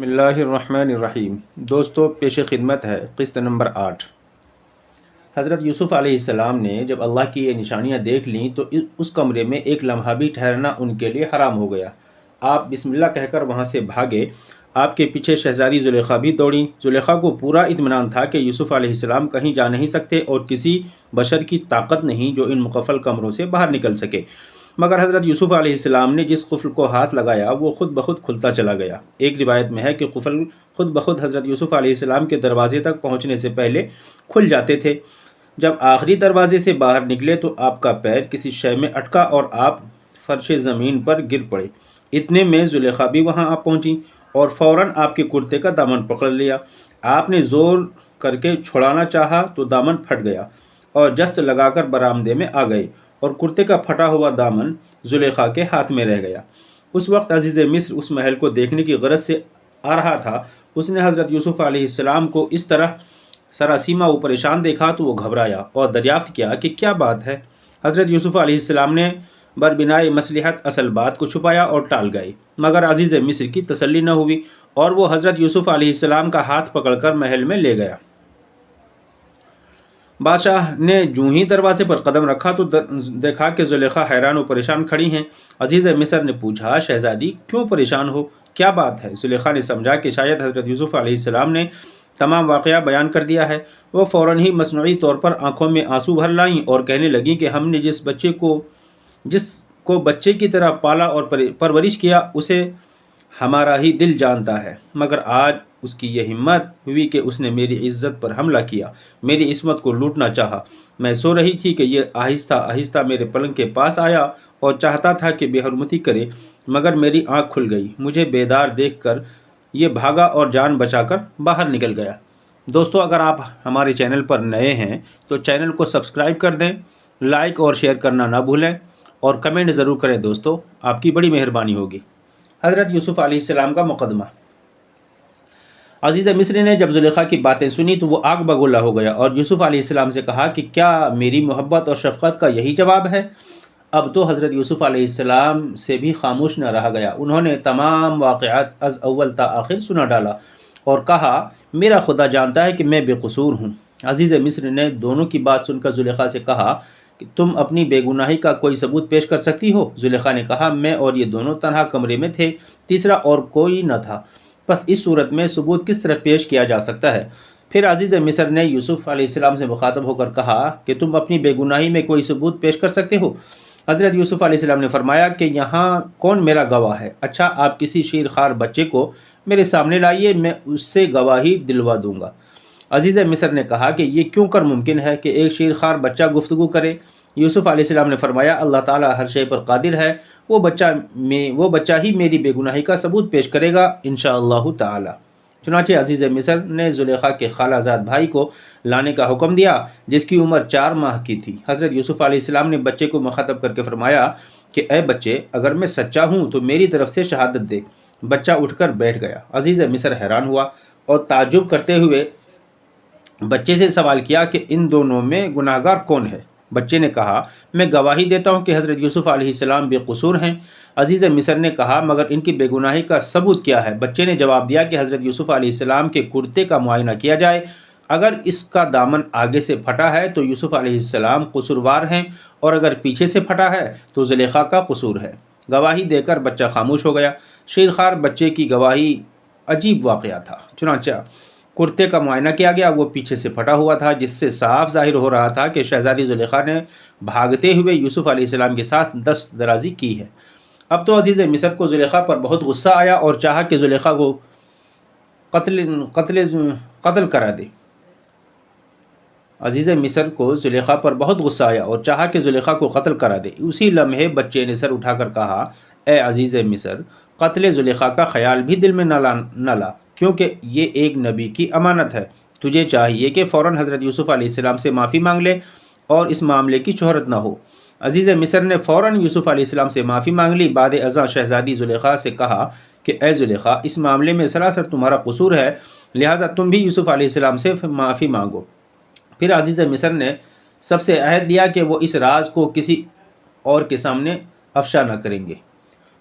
اللہ الرحمن الرحیم۔ دوستو، پیش خدمت ہے قسط نمبر 8۔ حضرت یوسف علیہ السلام نے جب اللہ کی یہ نشانیاں دیکھ لیں تو اس کمرے میں ایک لمحہ بھی ٹھہرنا ان کے لیے حرام ہو گیا۔ آپ بسم اللہ کہہ کر وہاں سے بھاگے۔ آپ کے پیچھے شہزادی زلیخا بھی دوڑیں۔ زلیخا کو پورا اطمینان تھا کہ یوسف علیہ السلام کہیں جا نہیں سکتے اور کسی بشر کی طاقت نہیں جو ان مقفل کمروں سے باہر نکل سکے، مگر حضرت یوسف علیہ السلام نے جس قفل کو ہاتھ لگایا وہ خود بخود کھلتا چلا گیا۔ ایک روایت میں ہے کہ قفل خود بخود حضرت یوسف علیہ السلام کے دروازے تک پہنچنے سے پہلے کھل جاتے تھے۔ جب آخری دروازے سے باہر نکلے تو آپ کا پیر کسی شے میں اٹکا اور آپ فرش زمین پر گر پڑے۔ اتنے میں زلیخا بھی وہاں آ پہنچی اور فوراً آپ کے کرتے کا دامن پکڑ لیا۔ آپ نے زور کر کے چھڑانا چاہا تو دامن پھٹ گیا اور جست لگا کر برآمدے میں آ گئے اور کرتے کا پھٹا ہوا دامن زلیخا کے ہاتھ میں رہ گیا۔ اس وقت عزیز مصر اس محل کو دیکھنے کی غرض سے آ رہا تھا۔ اس نے حضرت یوسف علیہ السلام کو اس طرح سراسیمہ و پریشان دیکھا تو وہ گھبرایا اور دریافت کیا کہ کیا بات ہے۔ حضرت یوسف علیہ السلام نے بربنائے مصلحت اصل بات کو چھپایا اور ٹال گئے، مگر عزیز مصر کی تسلی نہ ہوئی اور وہ حضرت یوسف علیہ السلام کا ہاتھ پکڑ کر محل میں لے گیا۔ بادشاہ نے جوں ہی دروازے پر قدم رکھا تو دیکھا کہ زلیخا حیران و پریشان کھڑی ہیں۔ عزیز مصر نے پوچھا، شہزادی کیوں پریشان ہو، کیا بات ہے؟ زلیخا نے سمجھا کہ شاید حضرت یوسف علیہ السلام نے تمام واقعہ بیان کر دیا ہے۔ وہ فوراً ہی مصنوعی طور پر آنکھوں میں آنسو بھر لائیں اور کہنے لگیں کہ ہم نے جس کو بچے کی طرح پالا اور پرورش کیا اسے ہمارا ہی دل جانتا ہے، مگر آج اس کی یہ ہمت ہوئی کہ اس نے میری عزت پر حملہ کیا، میری عصمت کو لوٹنا چاہا۔ میں سو رہی تھی کہ یہ آہستہ آہستہ میرے پلنگ کے پاس آیا اور چاہتا تھا کہ بے حرمتی کرے، مگر میری آنکھ کھل گئی۔ مجھے بیدار دیکھ کر یہ بھاگا اور جان بچا کر باہر نکل گیا۔ دوستو، اگر آپ ہمارے چینل پر نئے ہیں تو چینل کو سبسکرائب کر دیں، لائک اور شیئر کرنا نہ بھولیں اور کمنٹ ضرور کریں دوستو، آپ کی بڑی مہربانی ہوگی۔ حضرت یوسف علیہ السلام کا مقدمہ۔ عزیز مصر نے جب زلیخا کی باتیں سنی تو وہ آگ بگولا ہو گیا اور یوسف علیہ السلام سے کہا کہ کیا میری محبت اور شفقت کا یہی جواب ہے؟ اب تو حضرت یوسف علیہ السلام سے بھی خاموش نہ رہا گیا۔ انہوں نے تمام واقعات از اول تا آخر سنا ڈالا اور کہا، میرا خدا جانتا ہے کہ میں بے قصور ہوں۔ عزیز مصر نے دونوں کی بات سن کر زلیخا سے کہا کہ تم اپنی بے گناہی کا کوئی ثبوت پیش کر سکتی ہو؟ زلیخا نے کہا، میں اور یہ دونوں تنہا کمرے میں تھے، تیسرا اور کوئی نہ تھا، بس اس صورت میں ثبوت کس طرح پیش کیا جا سکتا ہے؟ پھر عزیز مصر نے یوسف علیہ السلام سے مخاطب ہو کر کہا کہ تم اپنی بے گناہی میں کوئی ثبوت پیش کر سکتے ہو؟ حضرت یوسف علیہ السلام نے فرمایا کہ یہاں کون میرا گواہ ہے؟ اچھا، آپ کسی شیر خوار بچے کو میرے سامنے لائیے، میں اس سے گواہی دلوا دوں گا۔ عزیز مصر نے کہا کہ یہ کیوں کر ممکن ہے کہ ایک شیر خوار بچہ گفتگو کرے؟ یوسف علیہ السلام نے فرمایا، اللہ تعالیٰ ہر شے پر قادر ہے، وہ بچہ ہی میری بے گناہی کا ثبوت پیش کرے گا انشاءاللہ تعالی۔ چنانچہ عزیز مصر نے زلیخا کے خالہ زاد بھائی کو لانے کا حکم دیا جس کی عمر 4 ماہ کی تھی۔ حضرت یوسف علیہ السلام نے بچے کو مخاطب کر کے فرمایا کہ اے بچے، اگر میں سچا ہوں تو میری طرف سے شہادت دے۔ بچہ اٹھ کر بیٹھ گیا۔ عزیز مصر حیران ہوا اور تعجب کرتے ہوئے بچے سے سوال کیا کہ ان دونوں میں گناہگار کون ہے؟ بچے نے کہا، میں گواہی دیتا ہوں کہ حضرت یوسف علیہ السلام بے قصور ہیں۔ عزیز مصر نے کہا، مگر ان کی بے گناہی کا ثبوت کیا ہے؟ بچے نے جواب دیا کہ حضرت یوسف علیہ السلام کے کرتے کا معائنہ کیا جائے، اگر اس کا دامن آگے سے پھٹا ہے تو یوسف علیہ السلام قصوروار ہیں اور اگر پیچھے سے پھٹا ہے تو زلیخا کا قصور ہے۔ گواہی دے کر بچہ خاموش ہو گیا۔ شیرخوار بچے کی گواہی عجیب واقعہ تھا۔ چنانچہ کرتے کا معائنہ کیا گیا، وہ پیچھے سے پھٹا ہوا تھا، جس سے صاف ظاہر ہو رہا تھا کہ شہزادی زلیخا نے بھاگتے ہوئے یوسف علیہ السلام کے ساتھ دست درازی کی ہے۔ اب تو عزیز مصر کو زلیخا پر بہت غصہ آیا اور چاہا کہ زلیخا کو قتل کرا دے۔ عزیز مصر کو زلیخا پر بہت غصہ آیا اور چاہا کہ زلیخا کو قتل کرا دے۔ اسی لمحے بچے نے سر اٹھا کر کہا، اے عزیز مصر، قتل زلیخا کا خیال بھی دل میں نہ لا، کیونکہ یہ ایک نبی کی امانت ہے۔ تجھے چاہیے کہ فوراً حضرت یوسف علیہ السلام سے معافی مانگ لے اور اس معاملے کی شہرت نہ ہو۔ عزیز مصر نے فوراً یوسف علیہ السلام سے معافی مانگ لی۔ بعد ازاں شہزادی زلیخا سے کہا کہ اے زلیخا، اس معاملے میں سراسر تمہارا قصور ہے، لہٰذا تم بھی یوسف علیہ السلام سے معافی مانگو۔ پھر عزیز مصر نے سب سے عہد لیا کہ وہ اس راز کو کسی اور کے سامنے افشا نہ کریں گے۔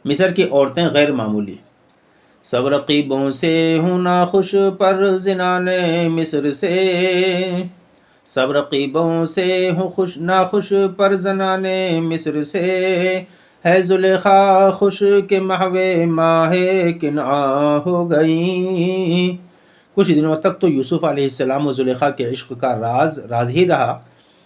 مصر کی عورتیں غیر معمولی۔ سب رقیبوں سے ہوں ناخوش پر زنان مصر سے، سب رقیبوں سے ہوں ناخوش پر زنان مصر سے، ہے زلیخا خوش کے محو ماہ کنعان ہو گئی۔ کچھ دنوں تک تو یوسف علیہ السلام و زلیخا کے عشق کا راز ہی رہا،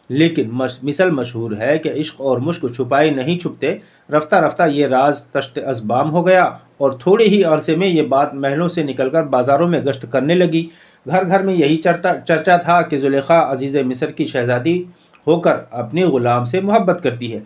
لیکن مثل مشہور ہے کہ عشق اور مشک چھپائے نہیں چھپتے۔ رفتہ رفتہ یہ راز تشت ازبام ہو گیا اور تھوڑے ہی عرصے میں یہ بات محلوں سے نکل کر بازاروں میں گشت کرنے لگی۔ گھر گھر میں یہی چرچا تھا کہ زلیخا عزیز مصر کی شہزادی ہو کر اپنے غلام سے محبت کرتی ہے۔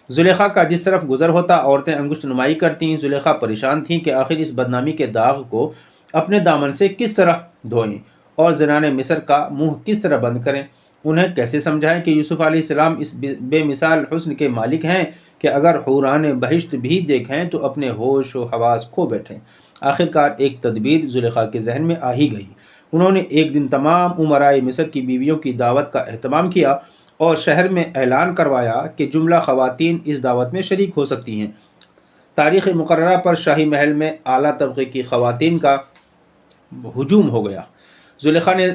زلیخا کا جس طرف گزر ہوتا عورتیں انگشت نمائی کرتیں۔ زلیخا پریشان تھیں کہ آخر اس بدنامی کے داغ کو اپنے دامن سے کس طرح دھوئیں اور زنان مصر کا منہ کس طرح بند کریں۔ انہیں کیسے سمجھائیں کہ یوسف علیہ السلام اس بے مثال حسن کے مالک ہیں کہ اگر حوران بہشت بھی دیکھیں تو اپنے ہوش و حواس کھو بیٹھیں۔ آخرکار ایک تدبیر زلیخا کے ذہن میں آ ہی گئی۔ انہوں نے ایک دن تمام امرائے مصر کی بیویوں کی دعوت کا اہتمام کیا اور شہر میں اعلان کروایا کہ جملہ خواتین اس دعوت میں شریک ہو سکتی ہیں۔ تاریخ مقررہ پر شاہی محل میں اعلیٰ طبقے کی خواتین کا ہجوم ہو گیا۔ زلیخا نے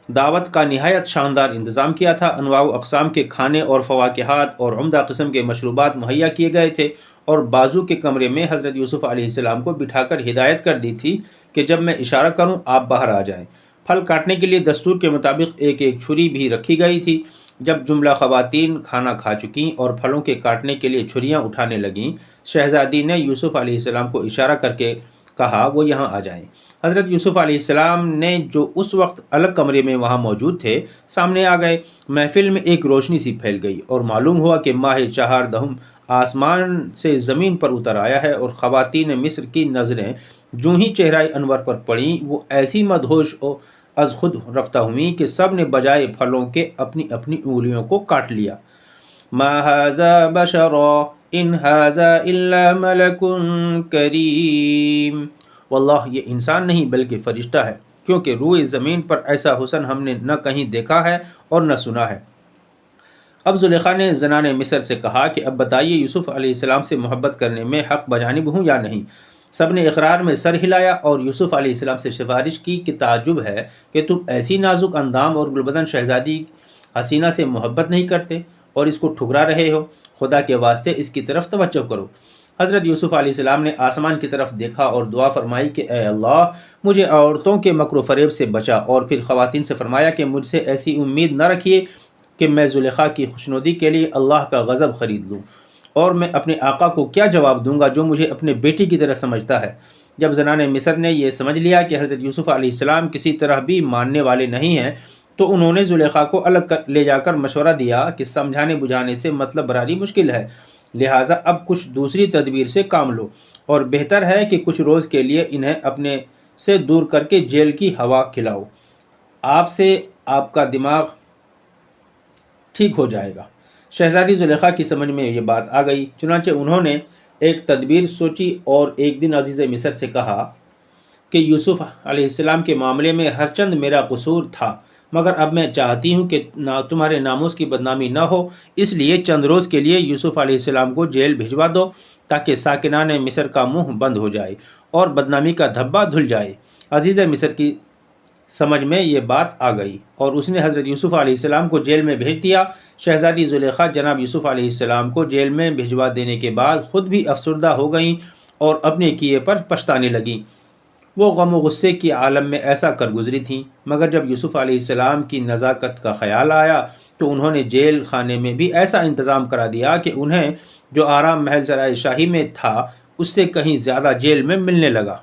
دعوت کا نہایت شاندار انتظام کیا تھا۔ انواع و اقسام کے کھانے اور فواکہات اور عمدہ قسم کے مشروبات مہیا کیے گئے تھے اور بازو کے کمرے میں حضرت یوسف علیہ السلام کو بٹھا کر ہدایت کر دی تھی کہ جب میں اشارہ کروں آپ باہر آ جائیں۔ پھل کاٹنے کے لیے دستور کے مطابق ایک ایک چھری بھی رکھی گئی تھی۔ جب جملہ خواتین کھانا کھا چکیں اور پھلوں کے کاٹنے کے لیے چھریاں اٹھانے لگیں، شہزادی نے یوسف علیہ السلام کو اشارہ کر کے کہا وہ یہاں آ جائیں۔ حضرت یوسف علیہ السلام نے جو اس وقت الگ کمرے میں وہاں موجود تھے سامنے آ گئے۔ محفل میں ایک روشنی سی پھیل گئی اور معلوم ہوا کہ ماہ چہاردہم آسمان سے زمین پر اتر آیا ہے اور خواتین مصر کی نظریں جو ہی چہرہ انور پر پڑیں وہ ایسی مدہوش و از خود رفتہ ہوئیں کہ سب نے بجائے پھلوں کے اپنی اپنی انگلیوں کو کاٹ لیا۔ ما ھذا بشرا ان ھذا الا ملک کریم، واللہ یہ انسان نہیں بلکہ فرشتہ ہے، کیونکہ روئے زمین پر ایسا حسن ہم نے نہ کہیں دیکھا ہے اور نہ سنا ہے۔ اب زلیخا نے زنان مصر سے کہا کہ اب بتائیے یوسف علیہ السلام سے محبت کرنے میں حق بجانب ہوں یا نہیں؟ سب نے اقرار میں سر ہلایا اور یوسف علیہ السلام سے سفارش کی کہ تعجب ہے کہ تم ایسی نازک اندام اور گلبدن شہزادی حسینہ سے محبت نہیں کرتے اور اس کو ٹھکرا رہے ہو۔ خدا کے واسطے اس کی طرف توجہ کرو۔ حضرت یوسف علیہ السلام نے آسمان کی طرف دیکھا اور دعا فرمائی کہ اے اللہ مجھے عورتوں کے مکر و فریب سے بچا، اور پھر خواتین سے فرمایا کہ مجھ سے ایسی امید نہ رکھیے کہ میں زلیخا کی خوشنودی کے لیے اللہ کا غضب خرید لوں، اور میں اپنے آقا کو کیا جواب دوں گا جو مجھے اپنے بیٹی کی طرح سمجھتا ہے۔ جب زنان مصر نے یہ سمجھ لیا کہ حضرت یوسف علیہ السلام کسی طرح بھی ماننے والے نہیں ہیں تو انہوں نے زلیخا کو الگ لے جا کر مشورہ دیا کہ سمجھانے بجھانے سے مطلب براری مشکل ہے، لہٰذا اب کچھ دوسری تدبیر سے کام لو، اور بہتر ہے کہ کچھ روز کے لیے انہیں اپنے سے دور کر کے جیل کی ہوا کھلاؤ، آپ سے آپ کا دماغ ٹھیک ہو جائے گا۔ شہزادی زلیخا کی سمجھ میں یہ بات آ گئی، چنانچہ انہوں نے ایک تدبیر سوچی اور ایک دن عزیز مصر سے کہا کہ یوسف علیہ السلام کے معاملے میں ہر چند میرا قصور تھا، مگر اب میں چاہتی ہوں کہ تمہارے ناموس کی بدنامی نہ ہو، اس لیے چند روز کے لیے یوسف علیہ السلام کو جیل بھجوا دو تاکہ ساکنان مصر کا منہ بند ہو جائے اور بدنامی کا دھبا دھل جائے۔ عزیز مصر کی سمجھ میں یہ بات آ گئی اور اس نے حضرت یوسف علیہ السلام کو جیل میں بھیج دیا۔ شہزادی زلیخا جناب یوسف علیہ السلام کو جیل میں بھجوا دینے کے بعد خود بھی افسردہ ہو گئیں اور اپنے کیے پر پچھتانے لگیں۔ وہ غم و غصے کی عالم میں ایسا کر گزری تھیں، مگر جب یوسف علیہ السلام کی نزاکت کا خیال آیا تو انہوں نے جیل خانے میں بھی ایسا انتظام کرا دیا کہ انہیں جو آرام محل سرائے شاہی میں تھا اس سے کہیں زیادہ جیل میں ملنے لگا۔